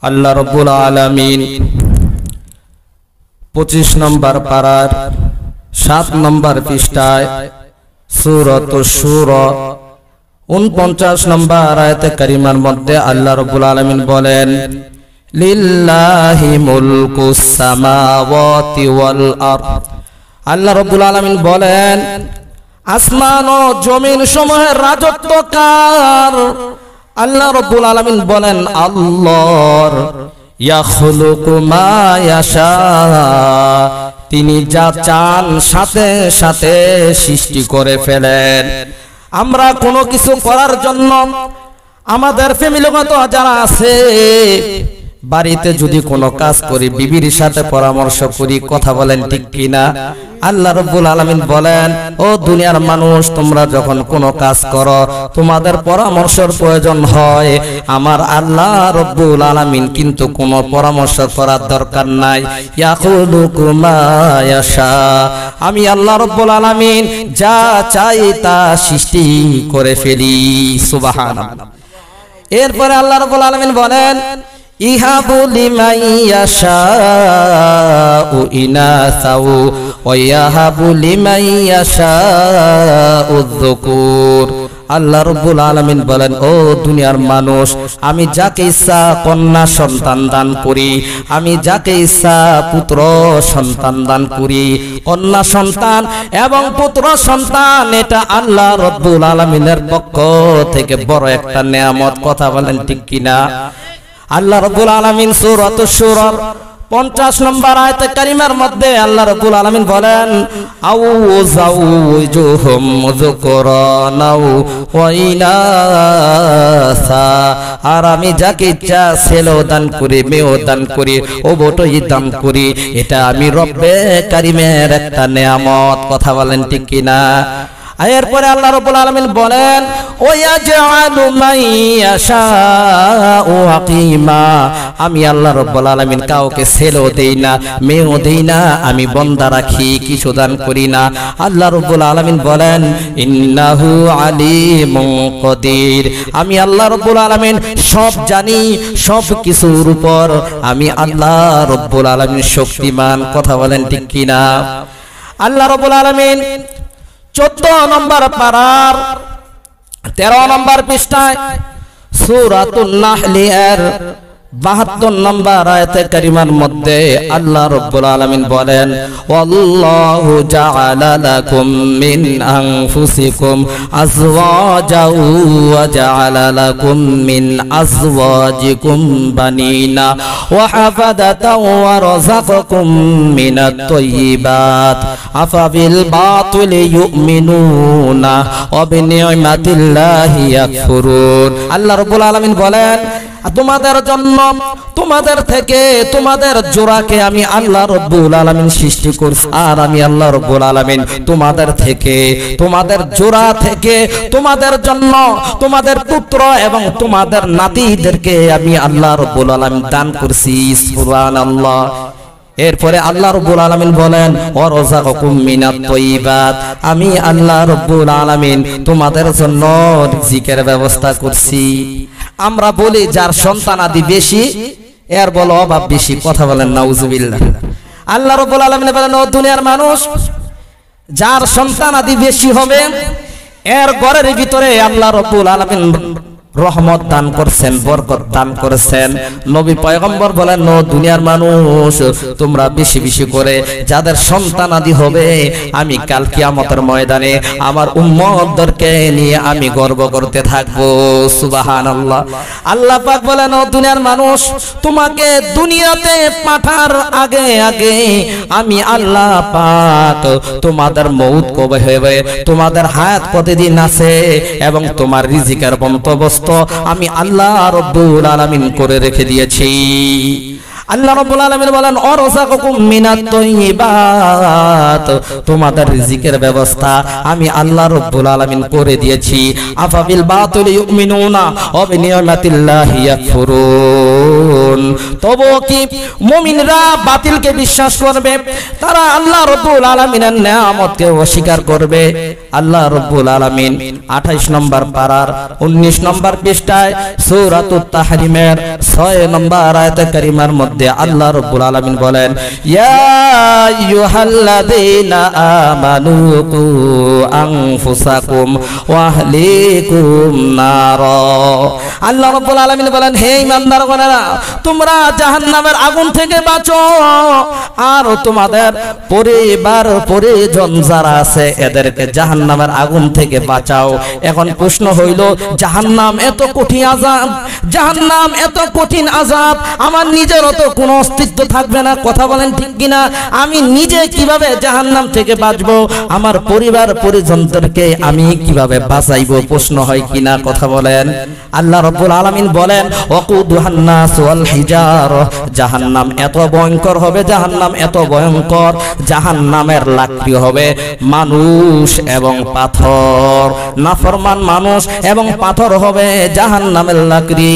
আল্লাহ রাব্বুল আলামিন 25 নম্বর পারার 7 নম্বর পৃষ্ঠায় সূরাতুশ শূরা 49 নম্বর আয়াতে কারিমার মধ্যে আল্লাহ রাব্বুল আলামিন বলেন, লিল্লাহি মুলকুস সামাওয়াতি ওয়াল আরদ। আল্লাহ রাব্বুল আলামিন বলেন, আসমান ও জমিন সমূহের রাজত্ব কার? আল্লাহ রাব্বুল আলামিন বলেন, আল্লাহর। ইয়াখলুকু মা ইয়াশা, তিনি যা চান সাথে সাথে সৃষ্টি করে ফেলেন। আমরা কোনো কিছু করার জন্য আমাদের ফ্যামিলিগত যারা আছে, বাড়িতে যদি কোনো কাজ করি বিবির সাথে পরামর্শ করি, কথা বলেন ঠিক কিনা? আল্লাহ রাব্বুল আলামিন বলেন, ও দুনিয়ার মানুষ, তোমরা যখন কোনো কাজ করো তোমাদের পরামর্শের প্রয়োজন হয়, আমার আল্লাহ রাব্বুল আলামিন কিন্তু কোনো পরামর্শ করার দরকার নাই। ইয়াখলুকু মা ইয়াশা, আমি আল্লাহ রাব্বুল আলামিন যা চাই তা সৃষ্টি করে ফেলি। সুবহানাল্লাহ। এরপরে আল্লাহ রাব্বুল আলামিন বলেন, ইহাবু লিমান ইয়াশাউ ইনাসাউ ওয়া ইয়াহাবু লিমান ইয়াশাউ যুকুর। আল্লাহ রাব্বুল আলামিন বলেন, ও দুনিয়ার মানুষ, আমি যাকে ইচ্ছা কন্যা সন্তান দান করি, আমি যাকে ইচ্ছা পুত্র সন্তান দান করি। কন্যা সন্তান এবং পুত্র সন্তান এটা আল্লাহ রাব্বুল আলামিনের পক্ষ থেকে বড় একটা নেয়ামত, কথা বলেন ঠিক কিনা? আল্লাহ রাব্বুল আলামিন সূরাতুশ শূরা 50 নম্বর আয়াতে কারিমার মধ্যে আল্লাহ রাব্বুল আলামিন বলেন, আউ যাওজুহুম যুকরানা ওয়া ইনাসা, আর আমি যাকে ইচ্ছা ছেলেও দান করি মেয়েও দান করি উভয়ই দান করি। এটা আমি রব্বে কারিমের একটা নেয়ামত, কথা বলেন ঠিক কিনা? এরপরে আল্লাহ রাব্বুল আলামিন বলেন, ওয়াজআলু মান ইয়াশাউ আকিমা, আমি আল্লাহ রাব্বুল আলামিন কাউকে ছেলেও দেই না মেয়েও দেই না, আমি বন্দা রাখি, কিছু দান করি না। আল্লাহ রাব্বুল আলামিন বলেন, ইন্নাহু আলিমুন কদির, আমি আল্লাহ রাব্বুল আলামিন সব জানি, সব কিছুর উপর আমি আল্লাহ রাব্বুল আলামিন শক্তিমান, কথা বলেন ঠিক কিনা? আল্লাহ রাব্বুল আলামিন 14 নম্বর পারার 13 নম্বর পৃষ্ঠায় সূরাতুন নাহল এর 72 নম্বর আয়াতে কারিমার মধ্যে আল্লাহ রাব্বুল আলামিন বলেন, ওয়াল্লাহু জাআলা লাকুম মিন আনফুসিকুম আজওয়াজাও ওয়া জাআলা লাকুম মিন আজওয়াজিকুম বানিনা ওয়া হাফাদাতাও ওয়া রাযাকাকুম মিনাত তাইয়্যিবাত আফাবিল বাতিলি ইউমিনুনা ওয়া বিনি'মাতিল্লাহি ইয়াকফুরুন। আল্লাহ রাব্বুল আলামিন বলেন, তোমাদের জন্য, তোমাদের থেকে, তোমাদের জোড়াকে আমি আল্লাহ রাব্বুল আলামিন সৃষ্টি করছি, আর আমি আল্লাহ রাব্বুল আলামিন তোমাদের থেকে, তোমাদের জোড়া থেকে তোমাদের জন্য তোমাদের পুত্র এবং তোমাদের নাতিদেরকে আমি আল্লাহ রাব্বুল আলামিন দান করছি। সুবহানাল্লাহ। এরপরে আল্লাহ রাব্বুল আলামিন বলেন, ওয়া রাযাকাকুম মিনাত তাইয়্যিবাত, আমি আল্লাহ রাব্বুল আলামিন তোমাদের জন্য রিজিকের ব্যবস্থা করছি। আমরা বলি যার সন্তান আদি বেশি এর বলো অভাব বেশি, কথা বলেন নাউজুবিল্লাহ। আল্লাহ রাব্বুল আলামিন বলেন, ও দুনিয়ার মানুষ, যার সন্তান আদি বেশি হবে এর ঘরের ভিতরে আল্লাহ রাব্বুল আলামিন রহমত দান করছেন, বরকত দান করেছেন। নবী পয়গম্বর বলেন, ও দুনিয়ার মানুষ, তোমরা বেশি বেশি করে যাদের সন্তান আদি হবে আমি কাল কিয়ামতের ময়দানে আমার উম্মতদেরকে নিয়ে আমি গর্ব করতে থাকবো। সুবহানাল্লাহ। আল্লাহ পাক বলেন, ও দুনিয়ার মানুষ, তোমাকে দুনিয়াতে পাঠার আগে আগে আমি আল্লাহ পাক তোমাদের মউত কবে হবে, তোমাদের হায়াত কতদিন আছে এবং তোমার রিজিকের বন্দোবস্ত আমি আল্লাহ রাব্বুল আলামিন করে রেখে দিয়েছি। আল্লাহ রাব্বুল আলামিন বলেন, ওয়ারাযাকাকুম মিনাত তাইয়্যিবাত, তোমাদের রিজিকের ব্যবস্থা আমি আল্লাহ রাব্বুল আলামিন করে দিয়েছি। আফাবিল বাতিলি ইউমিনুনা ওয়া বিনি'মাতিল্লাহি ইয়াকফুরুন। তবুও কি মুমিনরা বাতিলকে বিশ্বাস করবে? তারা আল্লাহ রাব্বুল আলামিনের নিয়ামতকে অস্বীকার করবে? আল্লাহ রাব্বুল আলামিন 28 নম্বর পারার 19 নম্বর পৃষ্ঠায় সূরাতুত তাহরিমের 6 নম্বর আয়াতে কারিমার মধ্যে আল্লাহ রাব্বুল আলামিন বলেন, ইয়া আইয়ুহাল্লাযীনা আমানু কু আনফুসাকুম ওয়া আহলিকুম নার। আল্লাহ রাব্বুল আলামিন বলেন, হে ঈমানদারগণেরা, তোমরা জাহান্নামের আগুন থেকে বাঁচো আর তোমাদের পরিবার পরিজন যারা আছে এদেরকে জাহান্নামের আগুন থেকে বাঁচাও। এখন প্রশ্ন হইল, জাহান্নাম এত কঠিন আযাব, জাহান্নাম এত কঠিন আযাব, আমার নিজের তো কোনো অস্তিত্ব থাকবে না। কথা বলেন ঠিক কিনা? আমি নিজে কিভাবে জাহান্নাম থেকে বাঁচবো? আমার পরিবার পরিজনদেরকে আমি কিভাবে বাঁচাইবো? প্রশ্ন হয় কিনা? কথা বলেন। আল্লাহ রাব্বুল আলামিন বলেন, ওয়াকুদুহান নাস ওয়াল হিজার, জাহান্নাম এত ভয়ঙ্কর হবে, জাহান্নাম এত ভয়ঙ্কর, জাহান্নামের লাকড়ি হবে মানুষ এবং পাথর। নাফরমান মানুষ এবং পাথর হবে জাহান্নামের লাকড়ি।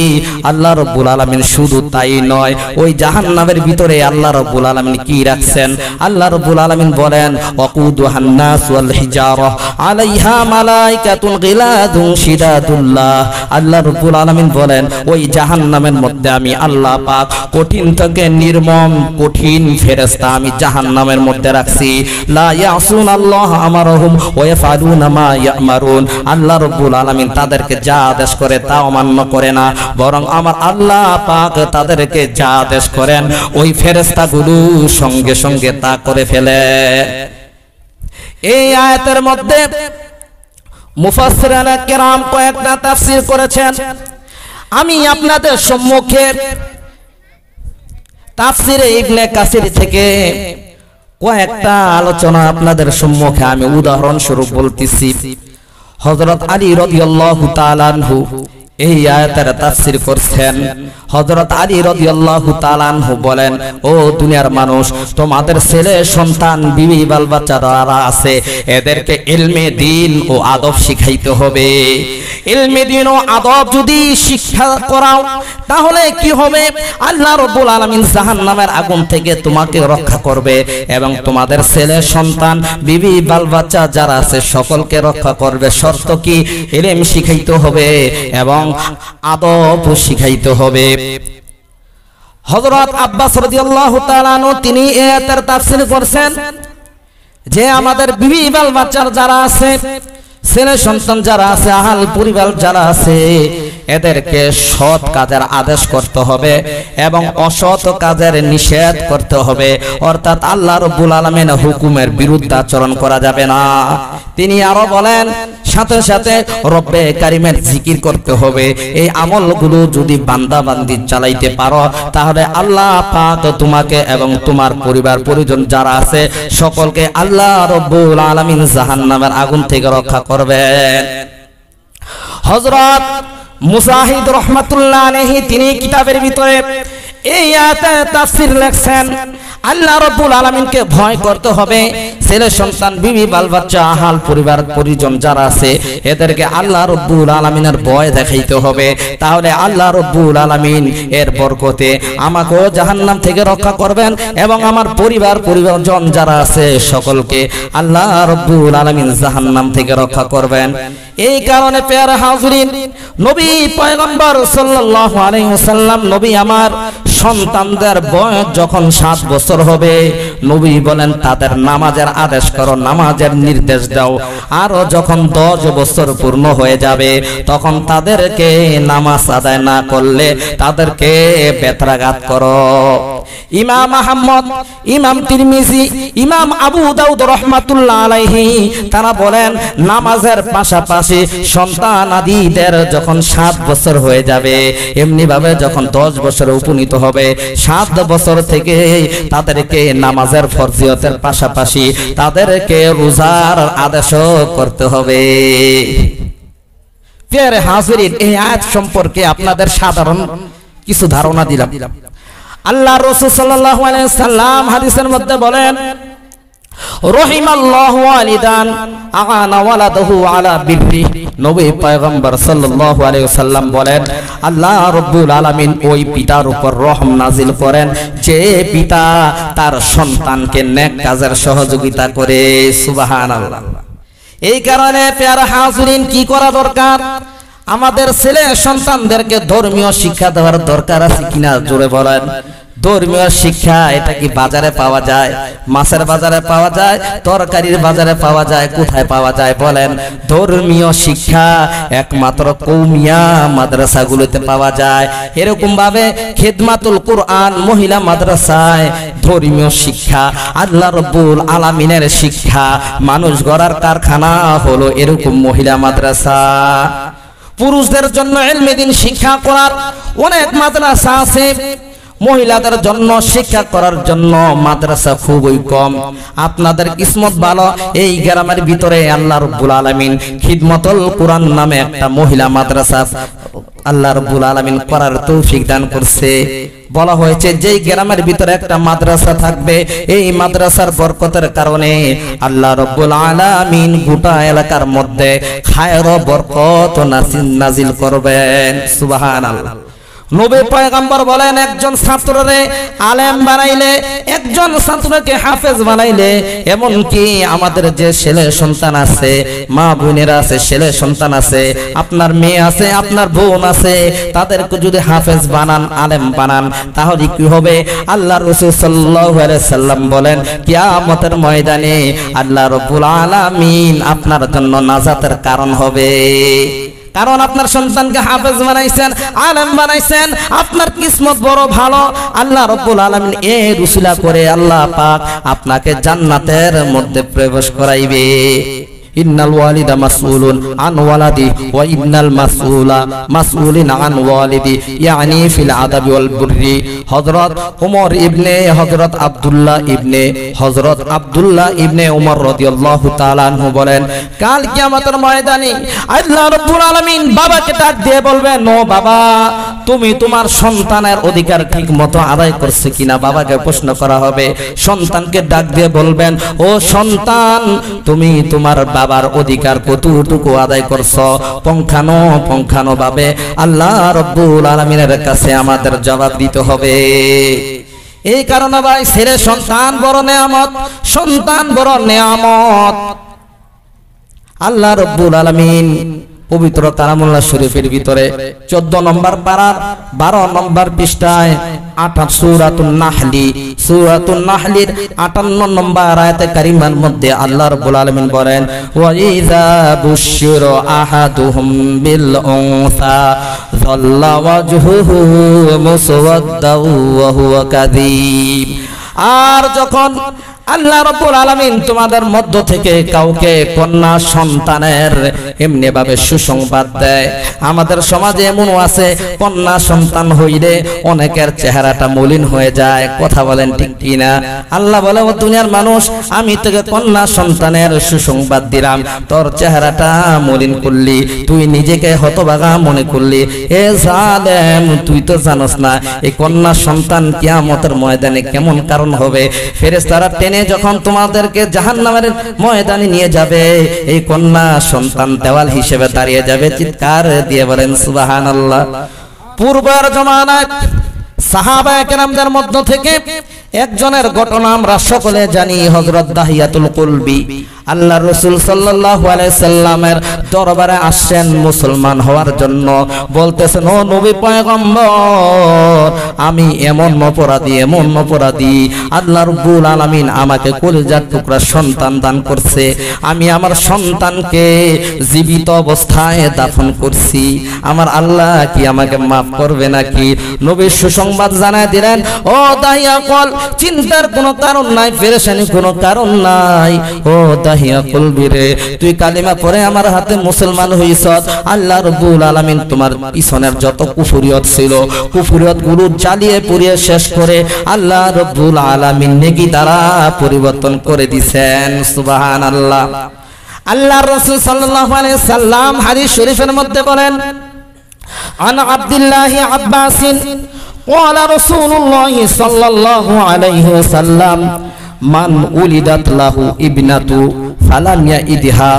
আল্লাহ রাব্বুল আলামিন শুধু তাই নয়, ওই জাহান্নামের ভিতরে আল্লাহ রাব্বুল আলামিন কি রাখছেন? আল্লাহ রাব্বুল আলামিন বলেন, ওয়াকুদুহান নাস ওয়াল হিজারা আলাইহা মালাইকাতুন গিলাদুন শিদাদুল্লাহ। আল্লাহ রাব্বুল আলামিন বলেন, ওই জাহান্নামের মধ্যে আমি আল্লাহ পাক কঠিন থেকে নির্মম কঠিন ফেরেশতা আমি জাহান্নামের মধ্যে রাখছি। লা ইয়াসুনাল্লাহ আমারহুম ওয়া ইয়াফআলুনা মা ইয়ামারুন। আল্লাহ রাব্বুল আলামিন তাদেরকে যা আদেশ করে তা অমান্য করে না, বরং আমার আল্লাহ পাক তাদেরকে যা আদেশ করেন ওই ফেরেশতাগুলো সঙ্গে সঙ্গে তা করে ফেলে। এই আয়াতের মধ্যে মুফাসসিরিনে কেরাম কয়েকটা তাফসীর করেছেন। আমি আপনাদের সম্মুখে তাফসীরে ইবনে কাসির থেকে কয়েকটা আলোচনা আপনাদের সম্মুখে আমি উদাহরণস্বরূপ বলতেছি। হযরত আলী রাদিয়াল্লাহু তাআলা আনহু এই আয়াতের তাফসীর করছেন। হযরত আলী রাদিয়াল্লাহু তাআলা আনহু বলেন, ও দুনিয়ার মানুষ, তোমাদের ছেলে সন্তান বিবি বাল বাচ্চা যারা আছে এদেরকে ইলমে দ্বীন ও আদব শিখাইতে হবে। ইলমে দ্বীন ও আদব যদি শিক্ষা করাও তাহলে কি হবে? আল্লাহ রাব্বুল আলামিন জাহান্নামের আগুন থেকে তোমাকে রক্ষা করবে এবং তোমাদের ছেলে সন্তান বিবি বাল বাচ্চা যারা আছে সকলকে রক্ষা করবে। শর্ত কি? ইলম শিখাইতে হবে এবং আদব শিখাইতে হবে। হযরত আব্বাস রাদিয়াল্লাহু তাআলা আনহু তিনি এই আয়াতের তাফসীর করেছেন যে আমাদের বিবি বাল বাচ্চা যারা আছে, ছেলে সন্তান যারা আছে, আহাল পরিবার যারা আছে এদেরকে সৎ কাজের আদেশ করতে হবে এবং অসৎ কাজের নিষেধ করতে হবে। অর্থাৎ আল্লাহ রাব্বুল আলামিনের হুকুমের বিরুদ্ধে আচরণ করা যাবে না। তিনি আরো বলেন, সাথে সাথে রব্বে কারিমের জিকির করতে হবে। এই আমলগুলো যদি বান্দা বান্দি চালাইতে পারো তাহলে আল্লাহ পাক তোমাকে এবং তোমার পরিবার পরিজন যারা আছে সকলকে আল্লাহ রাব্বুল আলামিন জাহান্নামের আগুন থেকে রক্ষা করবেন। হযরত মুজাহিদ রাহমাতুল্লাহ আলাইহি তিনি কিতাবের ভিতরে এই আয়াতের তাফসীর লিখছেন, আল্লাহ রাব্বুল আলামিনকে ভয় করতে হবে। ছেলে সন্তান বিবি বাল বাচ্চা আহাল পরিবার পরিজন যারা আছে এদেরকে আল্লাহ রাব্বুল আলামিনের ভয় দেখাইতে হবে। তাহলে আল্লাহ রাব্বুল আলামিন এর বরকতে আমাকেও জাহান্নাম থেকে রক্ষা করবেন এবং আমার পরিবার পরিজন যারা আছে সকলকে আল্লাহ রাব্বুল আলামিন জাহান্নাম থেকে রক্ষা করবেন। এই কারণে প্রিয় হাজরিন, নবী পয়গম্বর সাল্লাল্লাহু আলাইহি ওয়াসাল্লাম নবী আমার সন্তানদের বয়স যখন 7 বছর হবে নবী বলেন তাদের নামাজের আদেশ করো, নামাজের নির্দেশ দাও। আর যখন 10 বছর পূর্ণ হয়ে যাবে তখন তাদেরকে নামাজ আদায় না করলে তাদেরকে বেত্রাঘাত করো। ইমাম আহমদ, ইমাম তিরমিজি, ইমাম আবু দাউদ রাহমাতুল্লাহ আলাইহি তারা বলেন নামাজের পাশাপাশি সন্তান আদিদের যখন 7 বছর হয়ে যাবে এমনি ভাবে যখন 10 বছরে উপনীত হবে 7 বছর থেকে তাদেরকে নামাজের ফরজিয়তের পাশাপাশি তাদেরকে রোজার আদেশও করতে হবে। প্রিয় হাজিরিন, এই আয়াত সম্পর্কে আপনাদের সাধারণ কিছু ধারণা দিলাম। আল্লাহ রাসূল সাল্লাল্লাহু আলাইহি সাল্লাম হাদিসের মধ্যে বলেন, রহিমাল্লাহু ওয়ালিদান আনা ওয়ালাদাহু আলা বিররি। নবী পয়গম্বর সাল্লাল্লাহু আলাইহি ওয়াসাল্লাম বলেন, আল্লাহ রাব্বুল আলামিন ওই পিতার উপর রহম নাজিল করেন যে পিতা তার সন্তানকে নেক কাজের সহযোগিতা করে। সুবহানাল্লাহ। এই কারণে প্যারা হাজরিন, কি করা দরকার? আমাদের ছেলে সন্তানদেরকে ধর্মীয় শিক্ষা দেওয়ার দরকার আছে কিনা জোরে বলেন। ধর্মীয় শিক্ষা এটা কি বাজারে পাওয়া যায়? মাছের বাজারে পাওয়া যায়, তরকারির বাজারে পাওয়া যায়, কোথায় পাওয়া যায় বলেন? ধর্মীয় শিক্ষা একমাত্র কওমিয়া মাদ্রাসাগুলোতে পাওয়া যায়। এরকম ভাবে খিদমাতুল কুরআন মহিলা মাদ্রাসায় ধর্মীয় শিক্ষা, আল্লাহ রাব্বুল আলামিনের শিক্ষা, মানুষ গড়ার কারখানা হলো এরকম মহিলা মাদ্রাসা। পুরুষদের জন্য ইলমে দ্বীন শিক্ষা করার অনেক মাদ্রাসা আছে, মহিলাদের জন্য শিক্ষা করার জন্য মাদ্রাসা খুবই কম। আপনাদের কিসমত ভালো, এই গ্রামের ভিতরে আল্লাহ রাব্বুল আলামিন খিদমতুল কুরআন নামে একটা মহিলা মাদ্রাসা আল্লাহ রাব্বুল আলামিন করার তৌফিক দান করছে। বলা হয়েছে যেই গ্রামের ভিতরে একটা মাদ্রাসা থাকবে, এই মাদ্রাসার বরকতের কারণে আল্লাহ রাব্বুল আলামিন গোটা এলাকার মধ্যে খায়ের ও বরকত নাজিল করবেন। সুবহানাল্লাহ। নবী পয়গম্বর বলেন, একজন ছাত্ররে আলেম বানাইলে, একজন ছাত্রকে হাফেজ বানাইলে, এমনকি আমাদের যে ছেলে সন্তান আছে, মা বোনেরা আছে, ছেলে সন্তান আছে, আপনার মেয়ে আছে, আপনার বোন আছে, তাদেরকে যদি হাফেজ বানান, আলেম বানান, তাহলে কি হবে? আল্লাহ রাসূল সাল্লাল্লাহু আলাইহি সাল্লাম বলেন, কিয়ামতের ময়দানে আল্লাহ রাব্বুল আলামিন আপনার জন্য নাজাতের কারণ হবে। কারণ আপনার সন্তানকে হাফেজ বানাইছেন, আলেম বানাইছেন, আপনার কিসমত বড় ভালো। আল্লাহ রাব্বুল আলামিন এই রুসিলা করে আল্লাহ পাক আপনাকে জান্নাতের মধ্যে প্রবেশ করাইবে। ইন্নাল ওয়ালিদা মাসউলুন আন ওয়ালাদি ওয়া ইন্নাল মাসউলা মাসউলিন আন ওয়ালিদি ইয়ানি ফিল আদাবি ওয়াল বুররি। হযরত ওমর ইবনে হযরত আব্দুল্লাহ ইবনে ওমর রাদিয়াল্লাহু তাআলা আনহু বলেন, কাল কিয়ামতের ময়দানে আল্লাহ রাব্বুল আলামিন বাবাকে ডাক দিয়ে বলবেন, ও বাবা, তুমি তোমার সন্তানের অধিকার ঠিকমতো আদায় করছো কিনা? বাবাকে প্রশ্ন করা হবে। সন্তানকে ডাক দিয়ে বলবেন, ও সন্তান, তুমি তোমার বাবার অধিকার কতটুকু আদায় করছো? পঙ্খানো ভাবে আল্লাহ রাব্বুল আলামিনের কাছে আমাদের জবাব দিতে হবে। এই কারণে ভাই, ছেলে সন্তান বড় নেয়ামত, সন্তান বড় নেয়ামত। আল্লাহ রাব্বুল আলামিন পবিত্র কালামুল্লাহ শরীফের ভিতরে 14 নম্বর পারার 12 নম্বর পৃষ্ঠায় সূরাতুন নাহলির 58 নম্বর আয়াতে কারিমার মধ্যে আল্লাহ রাব্বুল আলামিন বলেন, ওয়া ইযা বুশিরা আহাদুহুম বিল উনসা যাল্লা ওয়াজহুহু মুসওয়াদ্দাও ওয়া হুয়া কাযীব। আর যখন আল্লাহ রাব্বুল আলামিন তোমাদের মধ্য থেকে কাউকে কন্যা সন্তানের এমনি ভাবে সুসংবাদ দেয়, আমাদের সমাজে এমনও আছে কন্যা সন্তান হইলে অনেকের চেহারাটা মলিন হয়ে যায়। কথা বলেন ঠিক কিনা? আল্লাহ বলে, ও দুনিয়ার মানুষ, আমি তোকে কন্যা সন্তানের সুসংবাদ দিলাম, তোর চেহারাটা মলিন করলি, তুই নিজেকে হতভাগা মনে করলি। এ জালেম, তুই তো জানোস না এই কন্যা সন্তান কিয়ামতের ময়দানে কেমন কারণ হবে। ফেরেশতারা টেনে যখন তোমাদেরকে জাহান্নামের ময়দানে নিয়ে যাবে, এই কন্যা সন্তান দেওয়াল হিসেবে দাঁড়িয়ে যাবে। চিৎকার দিয়ে বলেন সুবহানাল্লাহ। পূর্বের জমানায় সাহাবায়ে কেরামদের মধ্য থেকে একজনের ঘটনা আমরা সকলে জানি, হযরত দাহিয়াতুল কুলবি। আল্লাহ রাসূল সাল্লাল্লাহু আলাইহি সাল্লামের দরবারে আসেন মুসলমান হওয়ার জন্য। বলতেছেন, ও নবী পয়গম্বর, আমি এমন অপরাধী, আল্লাহ রাব্বুল আলামিন আমাকে কলিজার টুকরা সন্তান দান করছে, আমি আমার সন্তানকে জীবিত অবস্থায় দাফন করছি, আমার আল্লাহ কি আমাকে মাফ করবে নাকি? নবী সুসংবাদ জানায় দিলেন, ও দাহিয়া কল, চিন্তার কোনো কারণ নাই, পেরেশানির কোনো কারণ নাই। ও দাহিয়া কলবি রে, তুই কালিমা পড়ে আমার হাতে মুসলমান হইছ, আল্লাহ রাব্বুল আলামিন তোমার পিছনের যত কুফরিয়ত ছিল, কুফরিয়ত গুলো জ্বালিয়ে পুড়িয়ে শেষ করে আল্লাহ রাব্বুল আলামিন নেকি দ্বারা পরিবর্তন করে দিয়েছেন। সুবহানাল্লাহ। আল্লাহর রাসূল সাল্লাল্লাহু আলাইহি সাল্লাম হাদিস শরীফের মধ্যে বলেন, আন আব্দুল্লাহি আব্বাসিন قال رسول الله صلى الله عليه وسلم মান উলিদাত লাহু ইবনাতু ফালাম ইয়াইদহা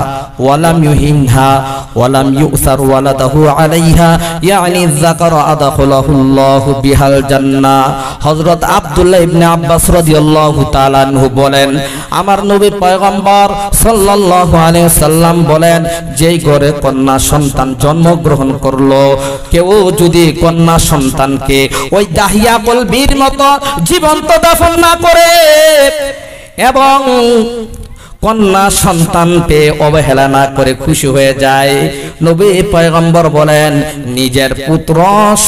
ওয়ালাম ইউহিনহা ওয়ালাম ইউসার ওয়ালাদাহু আলাইহা ইয়ানি যাকার আদখালাহুল্লাহু বিহাল জান্নাহ। হযরত আব্দুল্লাহ ইবনে আব্বাস রাদিয়াল্লাহু তাআলা আনহু বলেন, আমার নবী পয়গম্বর সাল্লাল্লাহু আলাইহি সাল্লাম বলেন, যেই ঘরে কন্যা সন্তান জন্মগ্রহণ করলো, কেউ যদি কন্যা সন্তানকে ওই দাহিয়া বলবির মতো জীবন্ত দাফন না করে এবং কন্যা সন্তান পেয়ে অবহেলা না করে খুশি হয়ে যায়, নবী পয়গম্বর বলেন নিজের পুত্র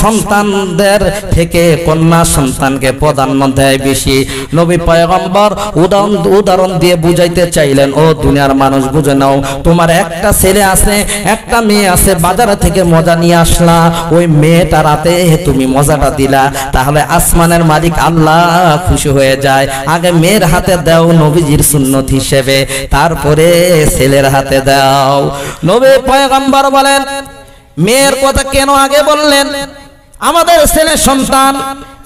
সন্তানদের থেকে কন্যা সন্তানকে প্রাধান্য দেয় বেশি। নবী পয়গম্বর উদাহরণ দিয়ে বুঝাইতে চাইলেন, ও দুনিয়ার মানুষ বুঝে নাও, তোমার একটা ছেলে আছে, একটা মেয়ে আছে, বাজার থেকে মজা নিয়ে আসলা, ওই মেয়েটা রাতে তুমি মজাটা দিলা, তাহলে আসমানের মালিক আল্লাহ খুশি হয়ে যায়। আগে মেয়ের হাতে দাও নবীজির সুন্নত হিসেবে, তারপরে ছেলের হাতে দাও। নবী পয়গম্বর বলেন, মেয়ের কথা কেন আগে বললেন? আমাদের ছেলে সন্তান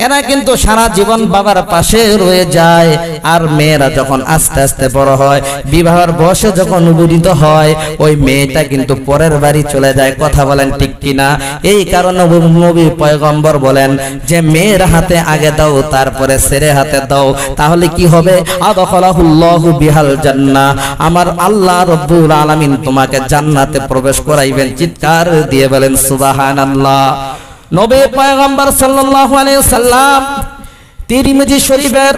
এরা কিন্তু সারা জীবন বাবার পাশে রয়ে যায়, আর মেয়েরা যখন আস্তে আস্তে বড় হয়, বিবাহের বয়সে যখন উপনীত হয়, ওই মেয়েটা কিন্তু পরের বাড়ি চলে যায়। কথা বলেন ঠিক কিনা? এই কারণে নবী পয়গম্বর বলেন যে মেয়ের হাতে আগে দাও, তারপরে ছেলে হাতে দাও, তাহলে কি হবে? আদখালাহুল্লাহু বিহাল জান্নাহ, আমার আল্লাহ রাব্বুল আলামিন তোমাকে জান্নাতে প্রবেশ করাইবেন। চিৎকার দিয়ে বলেন সুবহানাল্লাহ। নবী পয়গম্বর সাল্লাল্লাহু আলাইহি সাল্লাম তিরমিজি শরীফের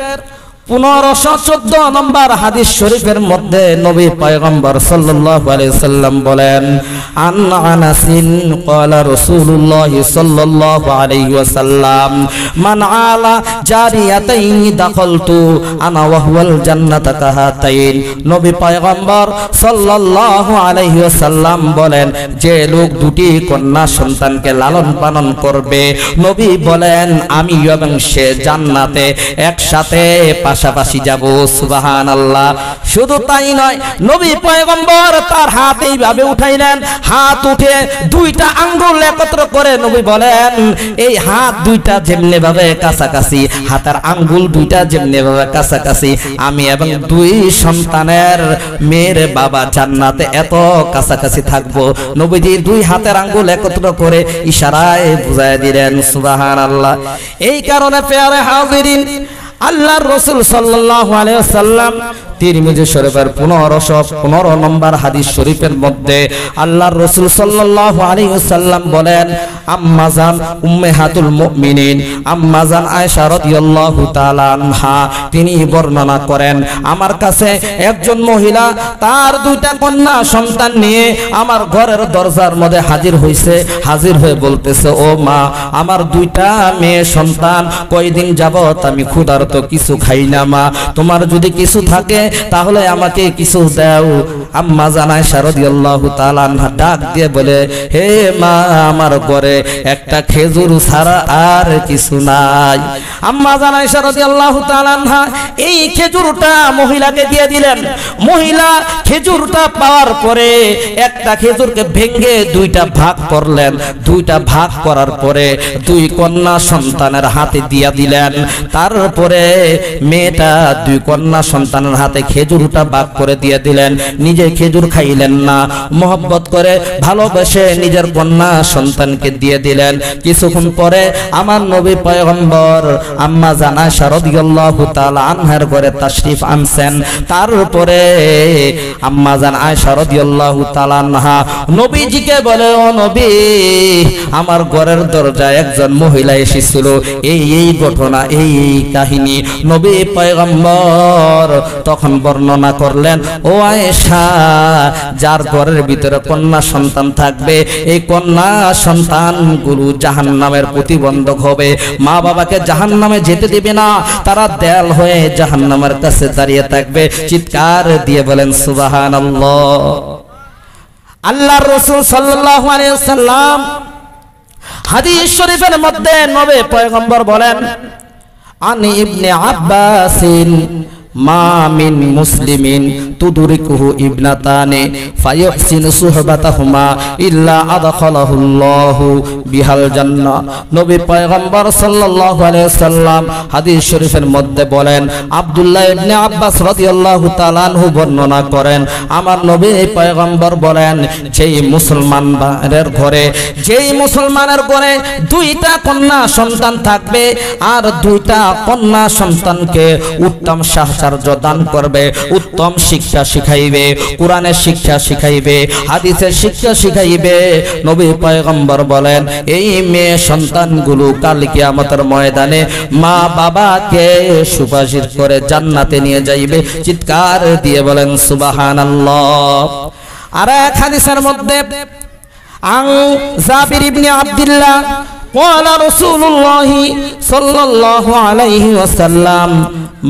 1514 নম্বর হাদিস শরীফের মধ্যে নবী পয়গম্বর সাল্লাল্লাহু আলাইহি সাল্লাম বলেন, আন আনাসিন ক্বালা রাসূলুল্লাহ সাল্লাল্লাহু আলাইহি ওয়াসাল্লাম মান আলা জারিয়াতাইন দাখালতু আনা ওয়া হুয়াল জান্নাতা কাহাতাইন। নবী পয়গম্বর সাল্লাল্লাহু আলাইহি ওয়াসাল্লাম বলেন, যে লোক দুটি কন্যা সন্তানকে লালন পালন করবে, নবী বলেন আমি এবং সে জান্নাতে একসাথে পাশাপাশি যাব। সুবহানাল্লাহ। শুধু তাই নয়, নবী পয়গম্বর তার হাত এইভাবে উঠাইলেন, হাত উঠে দুইটা আঙ্গুল একত্র করে নবী বলেন, এই হাত দুইটা যেমনি ভাবে কাছাকাছি, হাতের আঙ্গুল দুইটা যেমনি ভাবে কাছাকাছি, আমি এবং দুই সন্তানের মেয়ের বাবা জান্নাতে এত কাছাকাছি থাকবো। নবীজি দুই হাতের আঙ্গুল একত্র করে ইশারায় বুঝায় দিলেন। সুবহানাল্লাহ। এই কারণে প্রিয় হাজিরিন, আল্লাহর রাসূল সাল্লাল্লাহু আলাইহি ওয়াসাল্লাম তিরমিজি শরীফের 1515 নম্বর হাদিস শরীফের মধ্যে আল্লাহর রাসূল সাল্লাল্লাহু আলাইহি ওয়াসাল্লাম বলেন, আম্মাজান উম্মাহাতুল মুমিনিন আম্মাজান আয়েশা রাদিয়াল্লাহু তাআলা আনহা তিনি বর্ণনা করেন, আমার কাছে একজন মহিলা তার দুইটা কন্যা সন্তান নিয়ে আমার ঘরের দরজার মধ্যে হাজির হয়ে বলতেছে, ও মা, আমার দুইটা মেয়ে সন্তান, কয়দিন যাবত আমি ক্ষুধার্ত, কিছু খাই না মা, তোমার যদি কিছু থাকে তাহলে আমাকে কিছু দাও। আম্মা জান আয়েশা রাদিয়াল্লাহু তাআলা আনহা ডাক দিয়ে বলে, হে মা, আমার ঘরে একটা খেজুর ছাড়া আর কিছু নাই। আম্মা জান আয়েশা রাদিয়াল্লাহু তাআলা আনহা এই খেজুরটা মহিলাকে দিয়ে দিলেন। মহিলা খেজুরটা পাওয়ার পরে একটা খেজুরকে ভেঙে দুইটা ভাগ করলেন। দুইটা ভাগ করার পরে দুই কন্যা সন্তানের হাতে দিয়ে দিলেন। তারপরে মেয়েটা দুই কন্যা সন্তানের হাতে খেজুরটা ভাগ করে দিয়ে দিলেন। নিজে খেজুর খাইলেন না, মোহব্বত করে ভালোবেসে নিজের কন্যা সন্তানকে দিয়ে দিলেন। কিছুক্ষণ পরে আমার নবী পয়গম্বর আম্মা জান আয়েশা রাদিয়াল্লাহু তাআলা আনহার ঘরে তাশরিফ আনছেন। তারপরে আম্মা জান আয়েশা রাদিয়াল্লাহু তাআলা আনহা নবীজিকে বলে, ও নবী, আমার ঘরের দরজায় একজন মহিলা এসেছিল, এই ঘটনা, এই কাহিনী নবী পয়গম্বর তখন বর্ণনা করলেন। ও আয়েশা, যার ঘরের ভিতরে কন্যা সন্তান থাকবে, এই কন্যা সন্তানগুলো জাহান্নামের প্রতিবন্ধক হবে, মা বাবাকে জাহান্নামে যেতে দিবে না, তারা দেয়াল হয়ে জাহান্নামের কাছে দাঁড়িয়ে থাকবে। চিৎকার দিয়ে বলেন সুবহানাল্লাহ। আল্লাহর রাসূল সাল্লাল্লাহু আলাইহি ওয়াসাল্লাম হাদিস শরীফের মধ্যে নবী পয়গম্বর বলেন, আন ইবনে আব্বাসিন মা মিন মুসলিমিন তুদরিকুহু ইবনাতানি ফায়ুহসিনু সুহবাতাহুমা ইল্লা আদখালাহুল্লাহু বিহাল জান্নাহ। নবী পয়গম্বর সাল্লাল্লাহু আলাইহি ওয়াসাল্লাম হাদিস শরীফের মধ্যে বলেন, আব্দুল্লাহ ইবনে আব্বাস রাদিয়াল্লাহু তাআলা আনহু বর্ণনা করেন, আমার নবী পয়গম্বর বলেন, যেই মুসলমানের ঘরে দুইটা কন্যা সন্তান থাকবে আর দুইটা কন্যা সন্তানকে উত্তম সাহচর্য দান করবে, উত্তম শিক্ষা শিখাইবে, কোরআনের শিক্ষা শিখাইবে, হাদিসের শিক্ষা শিখাইবে। নবী পয়গম্বর বলেন, এই মেয়ে সন্তানগুলো কাল কিয়ামতের ময়দানে মা বাবাকে সুপারিশ করে জান্নাতে নিয়ে যাইবে। চিৎকার দিয়ে বলেন সুবহানাল্লাহ। আর এক হাদিসের মধ্যে আন জাবির ইবনে আব্দুল্লাহ قال رسول الله صلى الله عليه وسلم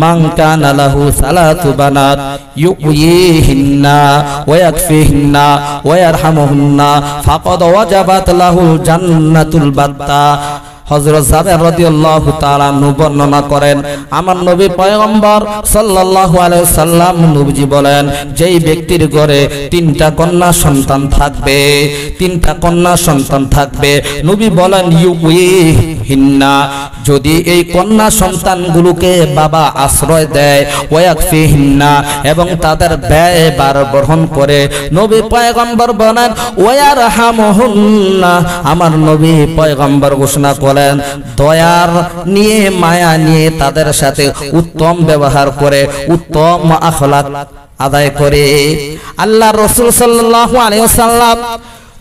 من كان له ثلاث بنات يؤويهن ويكفيهن ويرحمهن فقد وجبت له الجنة البتة। হযরত জাবের রাদিয়াল্লাহু তাআলা আনহু বর্ণনা করেন, আমার নবী পয়গম্বর সাল্লাল্লাহু আলাইহি ওয়াসাল্লাম নবীজি বলেন, যেই ব্যক্তির ঘরে তিনটা কন্যা সন্তান থাকবে, নবী বলেন ইউহিন্না, যদি এই কন্যা সন্তানগুলোকে বাবা আশ্রয় দেয়, ওয়াকফিহিন্না, এবং তাদের ব্যয় বার বহন করে, নবী পয়গম্বর বলেন ওয়ারহামহুন্না, আমার নবী পয়গম্বর ঘোষণা করেন, দয়ার নিয়ে মায়া নিয়ে তাদের সাথে উত্তম ব্যবহার করে, উত্তম আখলাক আদায় করে। আল্লাহ রাসূল সাল্লাল্লাহু আলাইহি ওয়াসাল্লাম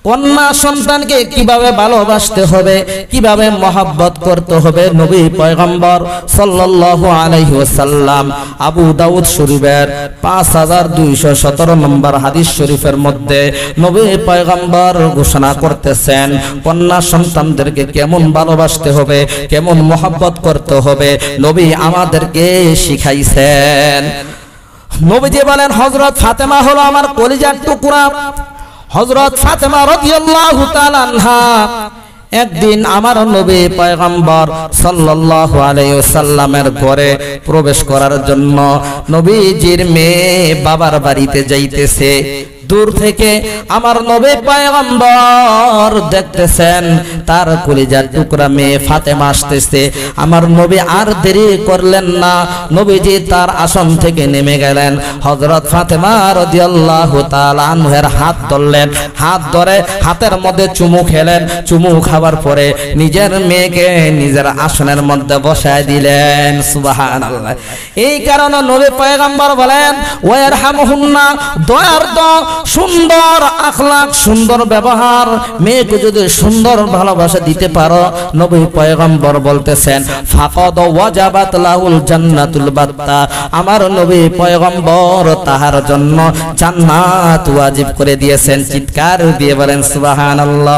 কন্যা সন্তানকে কিভাবে ভালোবাসতে হবে, কিভাবে মহব্বত করতে হবে, নবী পয়গম্বর সাল্লাল্লাহু আলাইহি ওয়াসাল্লাম আবু দাউদ শরীফের 5217 নম্বর হাদিস শরীফের মধ্যে নবী পয়গম্বর ঘোষণা করতেছেন, কন্যা সন্তানদেরকে কেমন ভালোবাসতে হবে, কেমন মহব্বত করতে হবে, নবী আমাদেরকে শিখাইছেন। নবীজি বলেন, হযরত ফাতেমা হলো আমার কলিজার টুকরা। হযরত ফাতেমা রাদিয়াল্লাহু তাআলা আনহা একদিন আমার নবী পয়গম্বর সাল্লাল্লাহু আলাইহি ওয়াসাল্লামের ঘরে প্রবেশ করার জন্য নবীজির মেয়ে বাবার বাড়িতে যাইতেছে। দূর থেকে আমার নবী পয়গম্বর দেখতেছেন তার কলিজার টুকরা মেয়ে ফাতেমা আসতেছে। আমার নবী আর দেরি করলেন না, নবীজি তার আসন থেকে নেমে গেলেন, হযরত ফাতেমা রাদিয়াল্লাহু তাআলা আনহার হাত ধরলেন, হাত ধরে হাতের মধ্যে চুমু খেলেন। চুমু খাবার পরে নিজের মেয়েকে নিজের আসনের মধ্যে বসায় দিলেন। সুবহানাল্লাহ। এই কারণে নবী পয়গম্বর বলেন ওয়ারহামহুন্না, দয়ার সুন্দর আখলাক, সুন্দর ব্যবহার, মেয়েকে যদি সুন্দর ভালোবাসা দিতে পারো, নবী পয়গম্বর বলতেছেন ফাকাদ ওয়াজাবাত লাহুল জান্নাতুল বাত্তা, আমার নবী পয়গম্বর তাহার জন্য জান্নাত ওয়াজিব করে দিয়েছেন। চিৎকার দিয়ে বলেন সুবহানাল্লাহ।